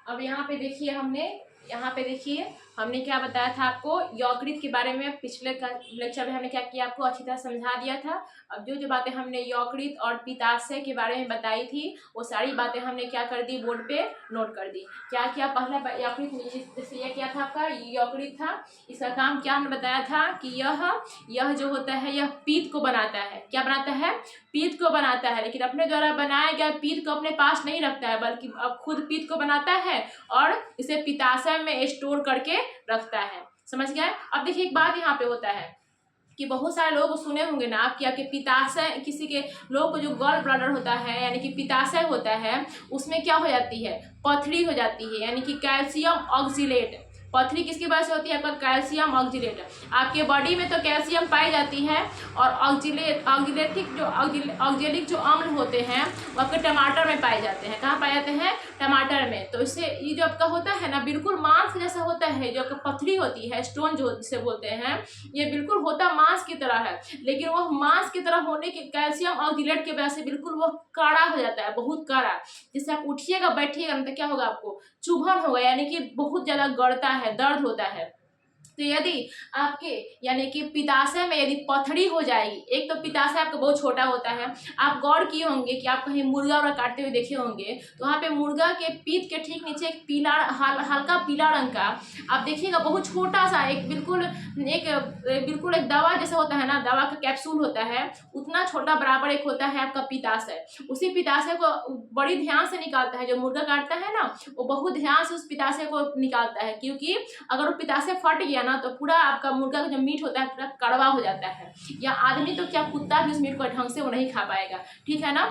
अब यहाँ पे देखिए हमने क्या बताया था आपको, यकृत के बारे में पिछले लेक्चर में हमने क्या किया, आपको अच्छी तरह समझा दिया था। अब जो जो बातें हमने यकृत और पित्ताशय के बारे में बताई थी वो सारी बातें हमने क्या कर दी, बोर्ड पे नोट कर दी। क्या क्या, पहला यकृत, जैसे यह क्या था आपका यकृत था, इसका काम क्या हमने बताया था कि यह जो होता है यह पीत को बनाता है। क्या बनाता है? पीत को बनाता है, लेकिन अपने द्वारा बनाया गया पीत को अपने पास नहीं रखता है, बल्कि अब खुद पीत को बनाता है और इसे पित्ताशय में स्टोर करके रखता है। समझ गए? अब देखिए एक बात यहाँ पे होता है कि बहुत सारे लोग सुने होंगे ना आप, कि पित्ताशय, किसी के लोग को जो गॉल ब्लैडर होता है यानी कि पित्ताशय होता है, उसमें क्या हो जाती है, पथरी हो जाती है, यानी कि कैल्शियम ऑक्जिलेट। पथरी किसकी वजह से होती है? आपका कैल्शियम ऑक्जिलेट। आपके बॉडी में तो कैल्शियम पाई जाती है और ऑक्जेलिक जो अम्ल होते हैं वो आपके टमाटर में पाए जाते हैं। कहाँ पाए जाते हैं? टमाटर में। तो इससे ये जो आपका होता है ना, बिल्कुल मांस जैसा होता है। जो आपका पथरी होती है, स्टोन जो जिसे बोलते हैं, ये बिल्कुल होता मांस की तरह है, लेकिन वह मांस की तरह होने के कैल्शियम ऑक्जिलेट की वजह से बिल्कुल वो काड़ा हो जाता है, बहुत काड़ा। जिससे आप उठिएगा बैठिएगा ना तो क्या होगा, आपको चुभन होगा, यानी कि बहुत ज्यादा गड़ता है, दर्द होता है। तो यदि आपके यानी कि पित्ताशय में यदि पथरी हो जाएगी, एक तो पित्ताशय आपका बहुत छोटा होता है। आप गौर किए होंगे कि आप कहीं मुर्गा और काटते हुए देखे होंगे तो वहाँ पे मुर्गा के पीठ के ठीक नीचे एक पीला हल्का पीला रंग का आप देखिएगा, बहुत छोटा सा एक बिल्कुल एक दवा जैसा होता है ना, दवा का कैप्सूल होता है, उतना छोटा बराबर एक होता है आपका पित्ताशय। उसी पित्ताशय को बड़ी ध्यान से निकालता है जो मुर्गा काटता है ना, वो बहुत ध्यान से उस पित्ताशय को निकालता है, क्योंकि अगर वो पित्ताशय फट गया ना तो पूरा आपका मुर्गा का जो मीट होता है पूरा कड़वा हो जाता है। या आदमी तो क्या, कुत्ता भी उस मीट को ढंग से वो नहीं खा पाएगा, ठीक है ना,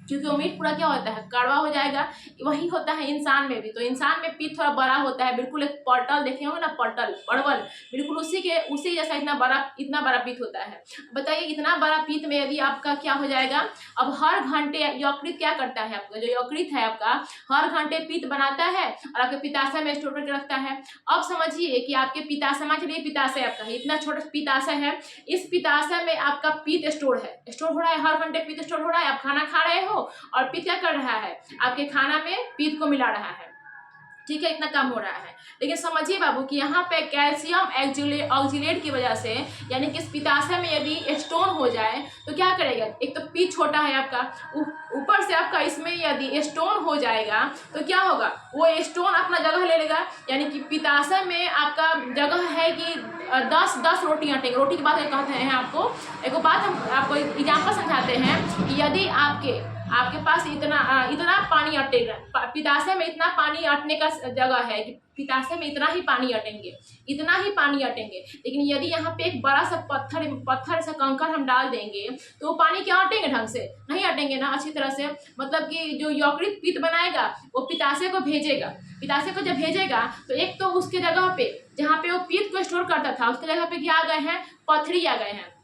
क्योंकि वो मीट पूरा क्या होता है, कड़वा हो जाएगा। वही होता है इंसान में भी। तो इंसान में पीठ थोड़ा बड़ा होता है, बिल्कुल एक पटल देखे होंगे ना, परवल, बिल्कुल उसी जैसा इतना बड़ा पीठ होता है। बताइए इतना बड़ा पीठ में यदि आपका क्या हो जाएगा, अब हर घंटे यकृत क्या करता है, आपका जो यकृत है आपका हर घंटे पीठ बनाता है और आपके पित्ताशय में स्टोर करके रखता है। अब समझिए कि आपके पित्ताशय, मान चलिए पित्ताशय आपका है, इतना छोटा पित्ताशय है, इस पित्ताशय में आपका पीठ स्टोर हो रहा है, हर घंटे पीठ स्टोर हो रहा है। आप खाना खा रहे हो और पीठ क्या कर रहा है, आपके खाना में पीठ को मिला रहा है, ठीक है, इतना काम हो रहा है। लेकिन समझिए बाबू कि यहाँ पे कैल्शियम ऑक्जिलेट की वजह से, यानी कि इस पित्ताशय में यदि स्टोन हो जाए तो क्या करेगा, एक तो पीठ छोटा है आपका, ऊपर से आपका इसमें यदि स्टोन हो जाएगा तो क्या होगा, वो स्टोन अपना जगह ले लेगा। यानी कि पित्ताशय में आपका जगह है कि 10 रोटी अटेंगे। रोटी की बात कहते हैं आपको, एक बात हम आपको एग्जाम्पल समझाते हैं कि यदि आपके पास इतना पानी अटेगा, पित्ताशय में इतना पानी अटने का जगह है कि पित्ताशय में इतना ही पानी अटेंगे, लेकिन यदि यहाँ पे एक बड़ा सा पत्थर सा कंकड़ हम डाल देंगे तो वो पानी क्या अटेंगे, ढंग से नहीं अटेंगे ना, अच्छी तरह से। मतलब कि जो यकृत पीठ बनाएगा वो पित्ताशय को भेजेगा, पित्ताशय को जब भेजेगा तो एक तो उसके जगह पे जहाँ पे वो पीठ को स्टोर करता था उसके जगह पे क्या आ गए हैं, पथरी आ गए हैं।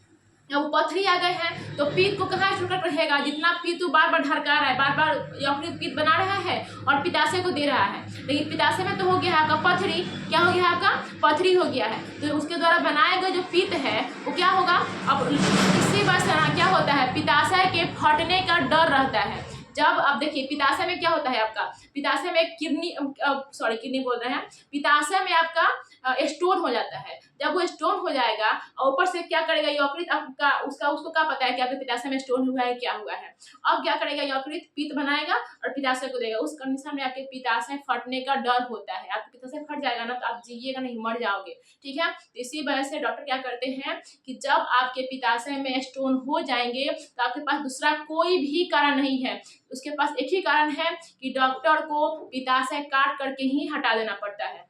अब पथरी आ गए हैं तो पीठ को कहाँ स्टोर कर रहेगा, जितना पीठ तो बार बार ढरका रहा है, बार बार यकृत पीठ बना रहा है और पित्ताशय को दे रहा है, लेकिन पित्ताशय में तो हो गया है आपका पथरी। क्या हो गया है आपका, पथरी हो गया है। तो उसके द्वारा बनाए गए जो पीठ है वो क्या होगा, अब इसी वजह से क्या होता है, पित्ताशय के फटने का डर रहता है। जब आप देखिए पित्ताशय में क्या होता है आपका, पित्ताशय में किडनी बोल रहे हैं, पित्ताशय में आपका स्टोन हो जाता है। जब वो स्टोन हो जाएगा और ऊपर से क्या करेगा यकृत आपका, उसको क्या पता है कि आपके पित्ताशय में स्टोन हुआ है, क्या हुआ है। अब क्या करेगा, यकृत पीठ बनाएगा और पित्ताशय को देगा। उस कंडीशन में आपके पित्ताशय फटने का डर होता है। आपके पित्ताशय फट जाएगा ना तो आप जिएगा नहीं, मर जाओगे, ठीक है। तो इसी वजह से डॉक्टर क्या करते हैं कि जब आपके पित्ताशय में स्टोन हो जाएंगे तो आपके पास दूसरा कोई भी कारण नहीं है, उसके पास एक ही कारण है कि डॉक्टर को पित्ताशय काट करके ही हटा देना पड़ता है।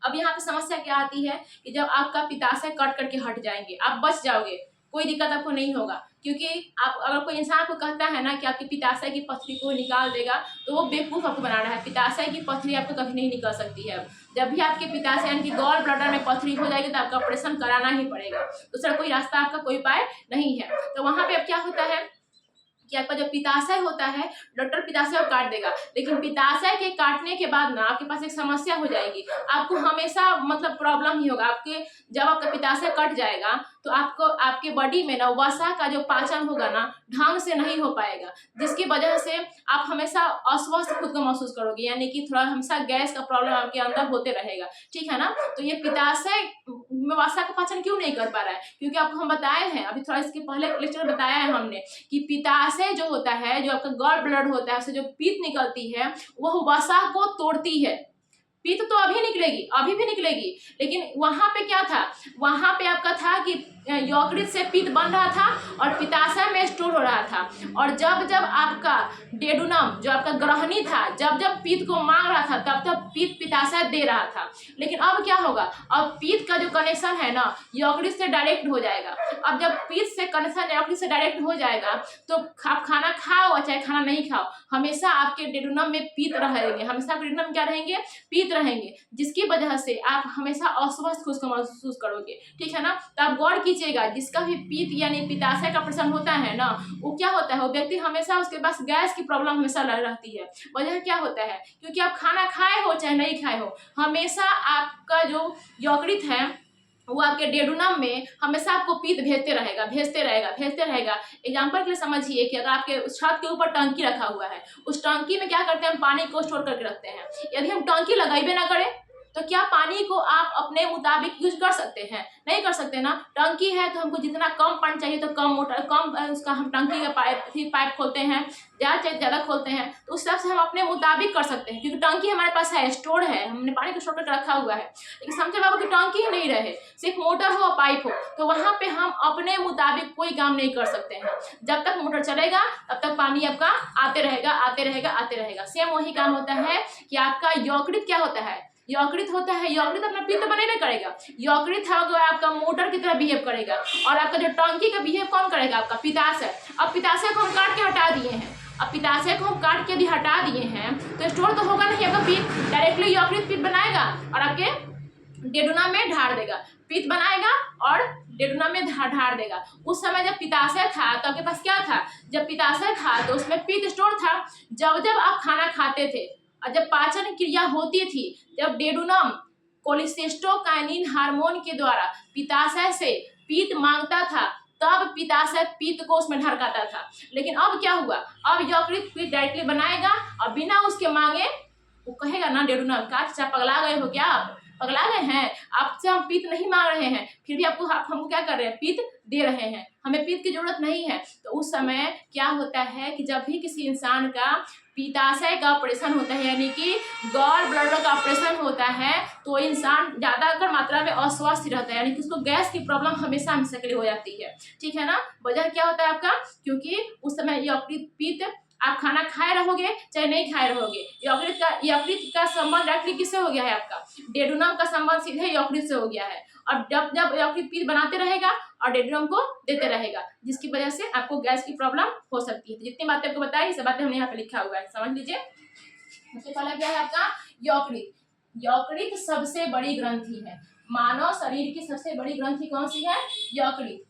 अब यहाँ पे समस्या क्या आती है कि जब आपका पित्ताशय कट करके हट जाएंगे, आप बच जाओगे, कोई दिक्कत आपको नहीं होगा, क्योंकि आप अगर कोई इंसान को कहता है ना कि आपकी पित्ताशय की पथरी को निकाल देगा तो वो बेवकूफ़ आपको बना रहा है। पित्ताशय की पथरी आपको कभी नहीं निकल सकती है। जब भी आपके पित्ताशय यानी कि गॉल ब्लैडर में पथरी हो जाएगी तो आपका ऑपरेशन कराना ही पड़ेगा, दूसरा कोई रास्ता, आपका कोई उपाय नहीं है। तो वहाँ पे अब क्या होता है कि आपका जो पित्ताशय होता है, डॉक्टर पित्ताशय को काट देगा, लेकिन पित्ताशय के काटने के बाद ना आपके पास एक समस्या हो जाएगी, आपको हमेशा मतलब प्रॉब्लम ही होगा। जब आपका पित्ताशय कट जाएगा तो आपको आपके बॉडी में ना वसा का जो पाचन होगा ना ढंग से नहीं हो पाएगा, जिसकी वजह से आप हमेशा अस्वस्थ खुद को महसूस करोगे, यानी कि थोड़ा हमेशा गैस का प्रॉब्लम आपके अंदर होते रहेगा, ठीक है ना। तो ये पित्ताशय में वसा का पाचन क्यों नहीं कर पा रहा है, क्योंकि आपको हम बताए हैं अभी थोड़ा इसके पहले लेक्चर में बताया है हमने कि पित्ताशय जो होता है, जो आपका गॉल ब्लड होता है, उससे जो पीत निकलती है वह वसा को तोड़ती है। पीत तो अभी निकलेगी, अभी भी निकलेगी, लेकिन वहां पे क्या था, वहां पे आपका था कि यकृत से पीत बन रहा था और पित्ताशय में स्टोर हो रहा था, और जब जब आपका डेडुनम जो आपका ग्रहणी था जब जब पीत को मांग रहा था तब तब पीत पित्ताशय दे रहा था। लेकिन अब क्या होगा, अब पीत का जो कनेक्शन है ना यकृत से डायरेक्ट हो जाएगा। अब जब पीत से कनेक्शन यकृत से डायरेक्ट हो जाएगा तो आप खाना खाओ चाहे खाना नहीं खाओ, हमेशा आपके डेडुनम में पीत रहेंगे, हमेशा आपके डेडुनम क्या रहेंगे, पीत रहेंगे, जिसकी वजह से आप हमेशा अस्वस्थ खुद को महसूस करोगे, ठीक है ना। तो आप गौर कीजिएगा, जिसका भी पीत यानी पित्ताशय का प्रश्न होता है ना, वो क्या होता है, वो व्यक्ति हमेशा उसके पास गैस की प्रॉब्लम हमेशा रहती है। वजह क्या होता है, क्योंकि आप खाना खाए हो चाहे नहीं खाए हो, हमेशा आपका जो यकृत है वो आपके डेडुनम में हमेशा आपको पीत भेजते रहेगा। एग्जाम्पल के लिए समझिए कि अगर आपके छत के ऊपर टंकी रखा हुआ है, उस टंकी में क्या करते हैं, हम पानी को स्टोर करके रखते हैं। यदि हम टंकी लगाइबे ना करें तो क्या पानी को आप अपने मुताबिक यूज कर सकते हैं, नहीं कर सकते ना। टंकी है तो हमको जितना कम पानी चाहिए तो कम उसका हम टंकी का पाइप खोलते हैं, ज़्यादा चाहिए ज़्यादा खोलते हैं, तो उस हिसाब से हम अपने मुताबिक कर सकते हैं, क्योंकि टंकी हमारे पास है, स्टोर है, हमने पानी को स्टोर करके रखा हुआ है। लेकिन समझे बाबू कि टंकी ही नहीं रहे, सिर्फ मोटर हो पाइप हो, तो वहाँ पे हम अपने मुताबिक कोई काम नहीं कर सकते हैं। जब तक मोटर चलेगा तब तक पानी आपका आते रहेगा। सेम वही काम होता है कि आपका यकृत क्या होता है, यकृत अपना पीत बनेबे करेगा। यकृत होगा आपका मोटर की तरह बिहेव करेगा, और आपका जो टंकी का बिहेव कौन करेगा, आपका पित्ताशय। अब पित्ताशय को हम काट के हटा दिए हैं, अब पित्ताशय को हम काट के यदि हटा दिए हैं तो स्टोर तो होगा नहीं, आपका पीत डायरेक्टली यकृत पीत बनाएगा और आपके डेडुनम में ढार देगा, पीत बनाएगा और डेडुनम में ढार देगा। उस समय जब पित्ताशय था तो आपके पास क्या था, जब पित्ताशय था तो उसमें पीत स्टोर था। जब जब आप खाना खाते थे और जब पाचन क्रिया होती थी, जब डेडुनम कोलिसिस्टोकाइनिन हार्मोन के द्वारा पित्ताशय से पीत मांगता था, तब पित्ताशय पीत को उसमें ढरकाता था। लेकिन अब क्या हुआ, अब यकृत पीत डायरेक्टली बनाएगा और बिना उसके मांगे वो कहेगा ना डेडुनम का, चाचा पगला गए हो क्या, आप पगला गए हैं, आपसे हम पीत नहीं मांग रहे हैं, फिर भी हमको क्या कर रहे हैं, पीत दे रहे हैं, हमें पीत की जरूरत नहीं है। तो उस समय क्या होता है कि जब भी किसी इंसान का पित्ताशय का ऑपरेशन होता है, यानी कि गॉल ब्लैडर का ऑपरेशन होता है, तो इंसान ज़्यादातर मात्रा में अस्वस्थ रहता है, यानी कि उसको गैस की प्रॉब्लम हमेशा के लिए हो जाती है, ठीक है ना। वजह क्या होता है आपका, क्योंकि उस समय यकृत पीत, आप खाना खाए रहोगे चाहे नहीं खाए रहोगे, यकृत का संबंध डायरेक्टली किससे हो गया है, आपका डेडुनम का संबंध सीधे यकृत से हो गया है। और जब जब यकृत पीत बनाते रहेगा और डेडुनम को देते रहेगा, जिसकी वजह से आपको गैस की प्रॉब्लम हो सकती है। तो जितनी बातें आपको बताई, सब बातें हमने यहाँ पे लिखा हुआ है, समझ लीजिए। सबसे पहला क्या है आपका, यकृत सबसे बड़ी ग्रंथि है, मानव शरीर की सबसे बड़ी ग्रंथि कौन सी है, यकृत।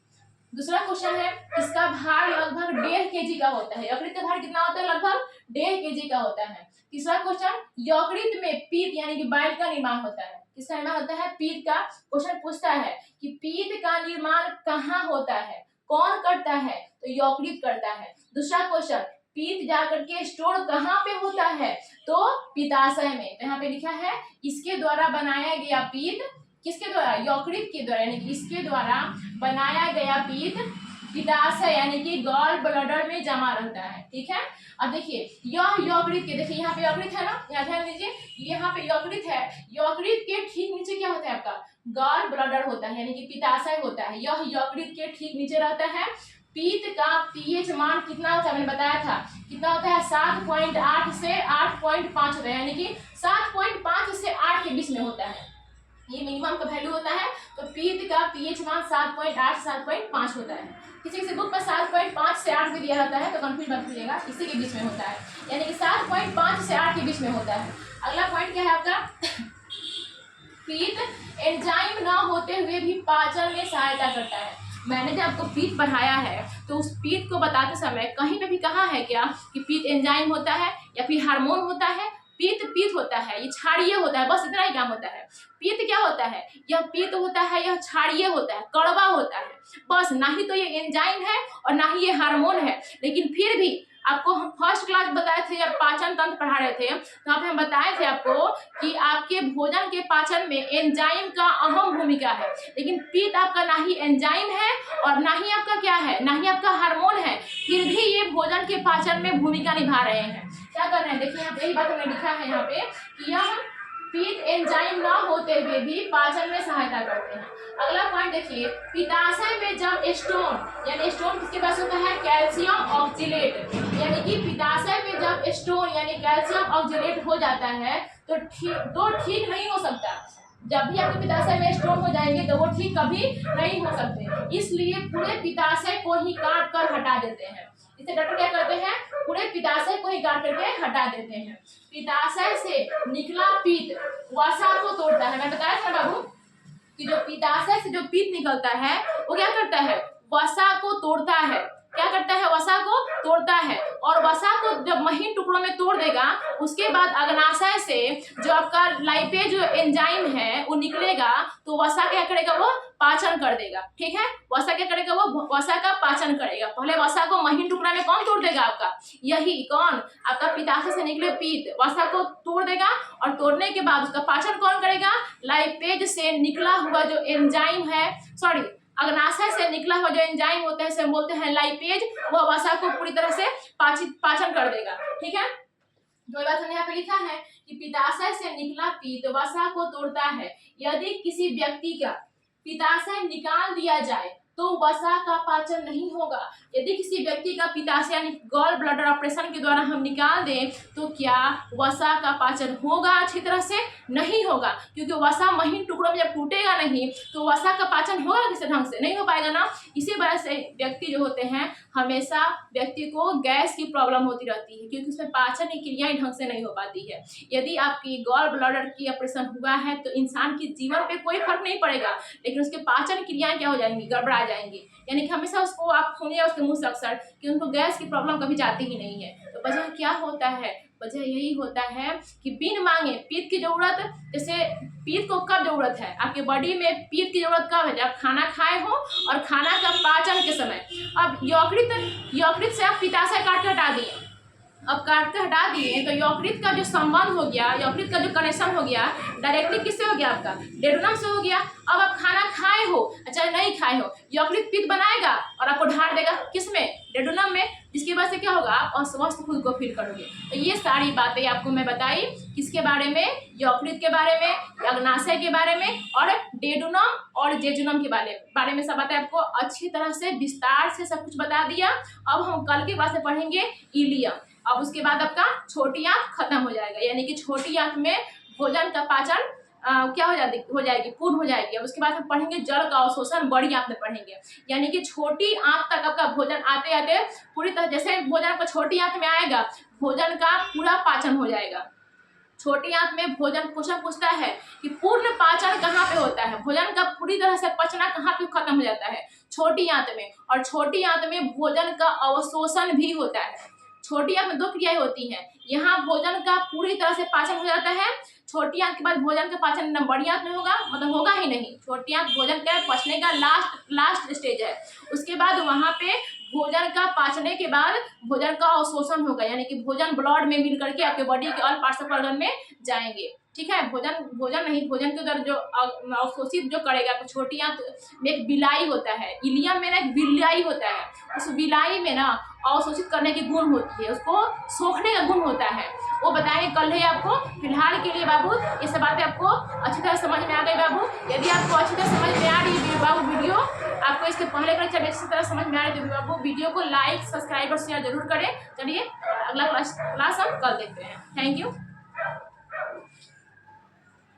दूसरा क्वेश्चन है, इसका भार लगभग 1.5 kg का होता है, यकृत का भार कितना होता है, लगभग 1.5 kg का होता है। तीसरा क्वेश्चन, यकृत में पीत यानी कि बाइल का निर्माण होता है, किसका निर्माण होता है, पीत का। क्वेश्चन पूछता है कि पीत का निर्माण कहाँ होता है, कौन करता है, तो यकृत करता है। दूसरा क्वेश्चन, पीत जाकर के स्टोर कहाँ पे होता है, तो पित्ताशय में। तो यहाँ पे लिखा है इसके द्वारा बनाया गया पीत, किसके द्वारा, यकृत के द्वारा, यानी कि इसके द्वारा बनाया गया पीत पित्ताशय यानी कि गॉल ब्लैडर में जमा रहता है, ठीक है। अब देखिए यह यकृत के, देखिए यहाँ पे यकृत है ना, यहाँ ध्यान दीजिए, यहाँ पे यकृत है, यकृत के ठीक नीचे क्या होता है आपका, गॉल ब्लैडर होता है, यानी कि पित्ताशय होता है, यह यकृत के ठीक नीचे रहता है। पीत का पीएच मान कितना होता है, मैंने बताया था कितना होता है, 7.8 से 8.5 होता है, यानी कि 7.5 से 8 के बीच में होता है, ये मिनिमम का वैल्यू होता है। तो पीत का पीएच मान 7.8 से 7.5 होता है। किसी किसी बुक पर 7.5 से 8 भी दिया रहता है, तो कंफ्यूज मत कीजिएगा, इसी के बीच में होता है, यानी कि 7.5 से 8 के बीच में होता है। अगला पॉइंट क्या है आपका, पीत एंजाइम न होते हुए भी पाचन में सहायता करता है। मैंने जब आपको पीत पढ़ाया है तो उस पीत को बताते समय कहीं पे भी कहा है क्या कि पीत एंजाइम होता है या फिर हार्मोन होता है, पित्त पित्त होता है, ये क्षारीय होता है, बस इतना ही काम होता है। पित्त क्या होता है, यह पित्त होता है, यह क्षारीय होता है, कड़वा होता है, बस। ना ही तो ये एंजाइम है और ना ही ये हार्मोन है। लेकिन फिर भी आपको हम फर्स्ट क्लास बताए थे, जब पाचन तंत्र पढ़ा रहे थे तो वहाँ पे हम बताए थे आपको कि आपके भोजन के पाचन में एंजाइम का अहम भूमिका है। लेकिन पित्त आपका ना ही एंजाइम है और ना ही आपका क्या है, ना ही आपका हार्मोन है, फिर भी ये भोजन के पाचन में भूमिका निभा रहे हैं। क्या कर रहे हैं, देखिए यहाँ पे यही बात हमने लिखा है यहाँ पे कि यह पित्त एंजाइम ना होते हुए भी पाचन में सहायता करते हैं। अगला पॉइंट देखिए, पित्ताशय में जब स्टोन, यानी स्टोन किसके पास होता है, कैल्शियम ऑक्जेलेट, यानी कि पित्ताशय में जब स्टोन यानी कैल्शियम ऑक्जेलेट हो जाता है तो ठीक नहीं हो सकता। जब भी आपके पित्ताशय में स्टोन हो जाएंगे तो वो ठीक कभी नहीं हो सकते, इसलिए पूरे पित्ताशय को ही काट कर हटा देते हैं। इसे डॉक्टर क्या करते हैं, पूरे पित्ताशय को ही काट करके हटा देते हैं। पित्ताशय से निकला पित्त वसा को तोड़ता है। मैं बताया था बाबू कि जो पित्ताशय से जो पित्त निकलता है वो क्या करता है, वसा को तोड़ता है। क्या करता है, वसा को तोड़ता है, और वसा को जब महीन टुकड़ों में तोड़ देगा उसके बाद अग्नाशय से जो आपका लाइपेज जो एंजाइम है वो निकलेगा, तो वसा क्या करेगा, वो पाचन कर देगा। ठीक है, वसा क्या करेगा, वो वसा का पाचन करेगा। पहले वसा को महीन टुकड़ा में कौन तोड़ देगा, आपका यही कौन, आपका पित्ताशय से निकले पित्त वसा को तोड़ देगा, और तोड़ने के बाद उसका पाचन कौन करेगा, लाइपेज से निकला हुआ जो एंजाइम है, सॉरी अग्नाशय से निकला हुआ जो एंजाइम होता है इसे बोलते हैं लाइपेज, वह वसा को पूरी तरह से पाचन कर देगा। ठीक है, तो बात हमने यहाँ पे लिखा है कि पित्ताशय से निकला पित्त वसा को तोड़ता है। यदि किसी व्यक्ति का पित्ताशय निकाल दिया जाए तो वसा का पाचन नहीं होगा। यदि किसी व्यक्ति का पित्ताशय यानी गॉल ब्लैडर ऑपरेशन के द्वारा हम निकाल दें तो क्या वसा का पाचन होगा, अच्छी तरह से नहीं होगा, क्योंकि वसा महीन टुकड़ों में जब टूटेगा नहीं तो वसा का पाचन होगा किसी ढंग से, नहीं हो पाएगा ना। इसी वजह से व्यक्ति जो होते हैं हमेशा व्यक्ति को गैस की प्रॉब्लम होती रहती है, क्योंकि उसमें पाचन की क्रियाएं ढंग से नहीं हो पाती है। यदि आपकी गॉल ब्लैडर की ऑपरेशन हुआ है तो इंसान के जीवन पे कोई फर्क नहीं पड़ेगा, लेकिन उसके पाचन क्रियाएं क्या हो जाएंगी, गड़बड़ा जाएंगी। यानी कि हमेशा उसको आप सुनिए उसके मुंह से अक्सर कि उनको गैस की प्रॉब्लम कभी जाती ही नहीं है। तो वजह क्या होता है, वजह यही होता है कि बिन मांगे पित्त की जरूरत, जैसे पित्त को कब जरूरत है, आपके बॉडी में पित्त की जरूरत कब है, जब खाना खाए हो और खाना का पाचन के समय। अब यकृत से आप पित्ताशय काट के हटा दिए, अब काट के हटा दिए तो यकृत का जो संबंध हो गया, यकृत का जो कनेक्शन हो गया डायरेक्टली किससे हो गया, आपका डेडोनम से हो गया। अब आप खाना खाए हो चाहे नहीं खाए हो, यकृत पित्त बनाएगा और आपको ढाल देगा किसमें, डेडोनम में, जिसकी वजह से क्या होगा, आप अस्वस्थ खुद को फील करोगे। तो ये सारी बातें आपको मैं बताई किसके बारे में, यकृत के बारे में, अग्नाशय के बारे में और डेडोनम और जेजुनम के बारे में सब बातें आपको अच्छी तरह से विस्तार से सब कुछ बता दिया। अब हम कल के बाद से पढ़ेंगे इलियम। अब उसके बाद आपका छोटी आंत खत्म हो जाएगा, यानी कि छोटी आंत में भोजन का पाचन क्या हो जाएगी, पूर्ण हो जाएगी। अब उसके बाद हम पढ़ेंगे जल का अवशोषण, बड़ी आंत में पढ़ेंगे, यानी कि छोटी आंत तक आपका भोजन आते आते पूरी तरह, जैसे भोजन आपका छोटी आंत में आएगा भोजन का पूरा पाचन हो जाएगा। छोटी आंत में भोजन क्वेश्चन पूछता है कि पूर्ण पाचन कहाँ पे होता है, भोजन का पूरी तरह से पचना कहाँ पे खत्म हो जाता है, छोटी आंत में। और छोटी आंत में भोजन का अवशोषण भी होता है। छोटी आंत में दो क्रियाएं होती हैं, यहाँ भोजन का पूरी तरह से पाचन हो जाता है, छोटी आंत के बाद भोजन का पाचन न बड़ी आंत में होगा, मतलब होगा ही नहीं। छोटी आंत भोजन का पचने का लास्ट स्टेज है। उसके बाद वहाँ पे भोजन का पाचने के बाद भोजन का अवशोषण होगा, यानी कि भोजन ब्लड में मिल करके आपके बॉडी के और पार्ट्स ऑफ ऑर्गन में जाएंगे। ठीक है, भोजन नहीं, भोजन के उधर जो अवशोषित जो करेगा, तो छोटी आंत में एक बिलाई होता है, इलियम में ना एक बिलाई होता है, उस बिलाई में ना अवशोषित करने की गुण होती है, उसको सोखने का गुण होता है, वो बताएंगे कल है आपको। फिलहाल के लिए बाबू ये सब बातें आपको अच्छी तरह समझ में आ गई बाबू। यदि आपको अच्छी तरह समझ में आ रही है बाबू वीडियो, आपको इसके पहले का जब अच्छी तरह समझ में आ रही है तो बाबू वीडियो को लाइक, सब्सक्राइब और शेयर जरूर करें। चलिए अगला क्लास हम कल देखते हैं। Thank you.